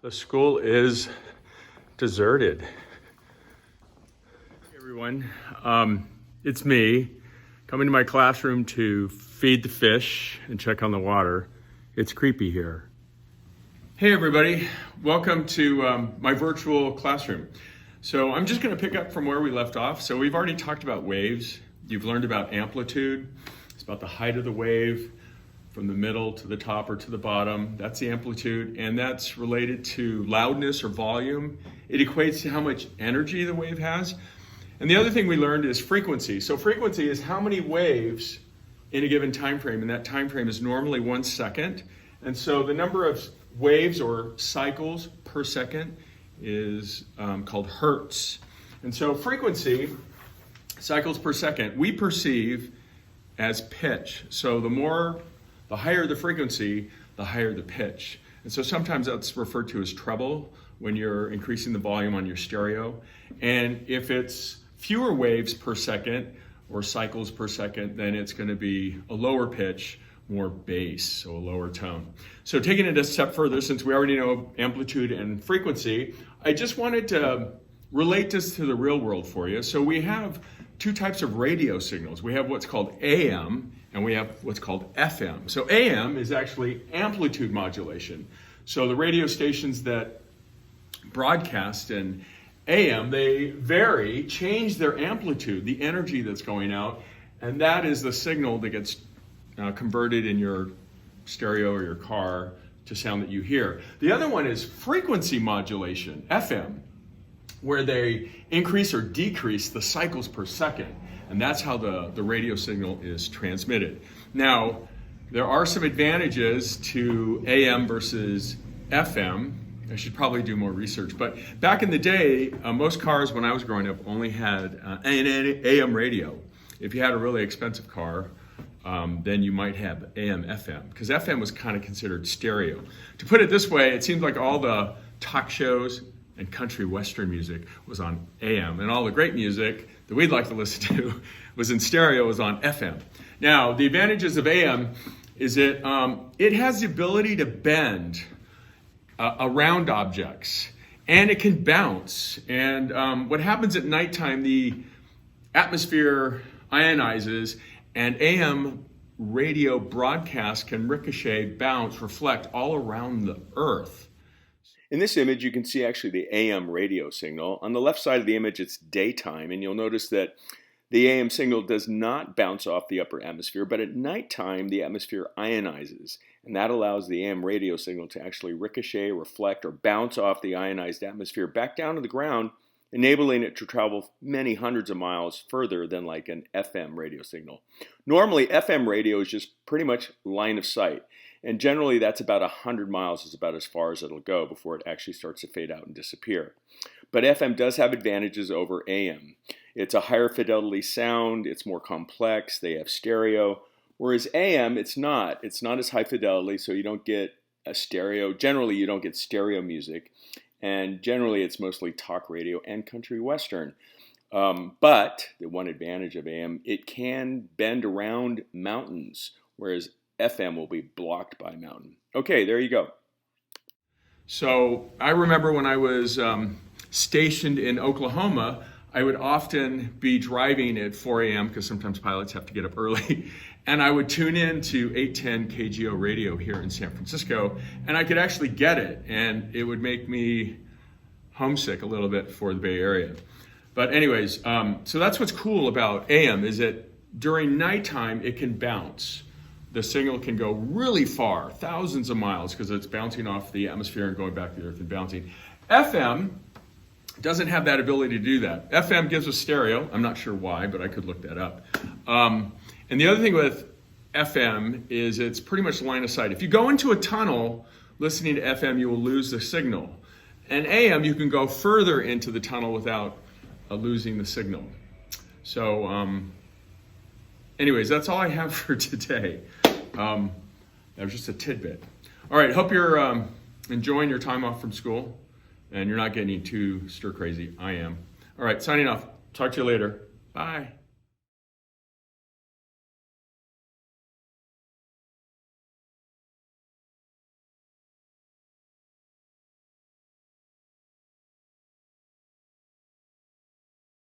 The school is deserted. Hey everyone, it's me coming to my classroom to feed the fish and check on the water. It's creepy here. Hey everybody, welcome to my virtual classroom. So I'm just going to pick up from where we left off. So we've already talked about waves. You've learned about amplitude. It's about the height of the wave from the middle to the top or to the bottom. That's the amplitude, and that's related to loudness or volume. It equates to how much energy the wave has. And the other thing we learned is frequency. So frequency is how many waves in a given time frame, and that time frame is normally 1 second. And so the number of waves or cycles per second is called hertz. And so frequency, cycles per second, we perceive as pitch. So the higher the frequency, the higher the pitch. And so sometimes that's referred to as treble when you're increasing the volume on your stereo. And if it's fewer waves per second or cycles per second, then it's going to be a lower pitch, more bass, so a lower tone. So taking it a step further, since we already know amplitude and frequency, I just wanted to relate this to the real world for you. So we have two types of radio signals. We have what's called AM, and we have what's called FM. So AM is actually amplitude modulation. So the radio stations that broadcast in AM, they change their amplitude, the energy that's going out, and that is the signal that gets converted in your stereo or your car to sound that you hear. The other one is frequency modulation, FM, where they increase or decrease the cycles per second. And that's how the radio signal is transmitted. Now, there are some advantages to AM versus FM. I should probably do more research. But back in the day, most cars when I was growing up only had an AM radio. If you had a really expensive car, then you might have AM, FM, because FM was kind of considered stereo. To put it this way, it seemed like all the talk shows and country western music was on AM, and all the great music that we'd like to listen to was in stereo, was on FM. Now, the advantages of AM is it has the ability to bend around objects, and it can bounce. And what happens at nighttime, the atmosphere ionizes, and AM radio broadcast can ricochet, bounce, reflect all around the Earth. In this image, you can see actually the AM radio signal. On the left side of the image, it's daytime, and you'll notice that the AM signal does not bounce off the upper atmosphere, but at nighttime, the atmosphere ionizes, and that allows the AM radio signal to actually ricochet, reflect, or bounce off the ionized atmosphere back down to the ground, enabling it to travel many hundreds of miles further than like an FM radio signal. Normally, FM radio is just pretty much line of sight. And generally, that's about 100 miles is about as far as it'll go before it actually starts to fade out and disappear. But FM does have advantages over AM. It's a higher fidelity sound, it's more complex, they have stereo. Whereas AM, it's not. It's not as high fidelity, so you don't get a stereo. Generally, you don't get stereo music. And generally, it's mostly talk radio and country western. But the one advantage of AM, it can bend around mountains, whereas FM will be blocked by mountain. Okay, there you go. So I remember when I was stationed in Oklahoma, I would often be driving at 4 a.m. because sometimes pilots have to get up early. And I would tune in to 810 KGO radio here in San Francisco, and I could actually get it, and it would make me homesick a little bit for the Bay Area. But anyways, so that's what's cool about AM, is that during nighttime it can bounce. The signal can go really far, thousands of miles, because it's bouncing off the atmosphere and going back to the earth and bouncing. FM doesn't have that ability to do that. FM gives us stereo. I'm not sure why, but I could look that up. And the other thing with FM is it's pretty much line of sight. If you go into a tunnel listening to FM, you will lose the signal. And AM, you can go further into the tunnel without losing the signal. So anyways, that's all I have for today. That was just a tidbit. All right, hope you're enjoying your time off from school and you're not getting too stir crazy. I am. All right, signing off. Talk to you later. Bye.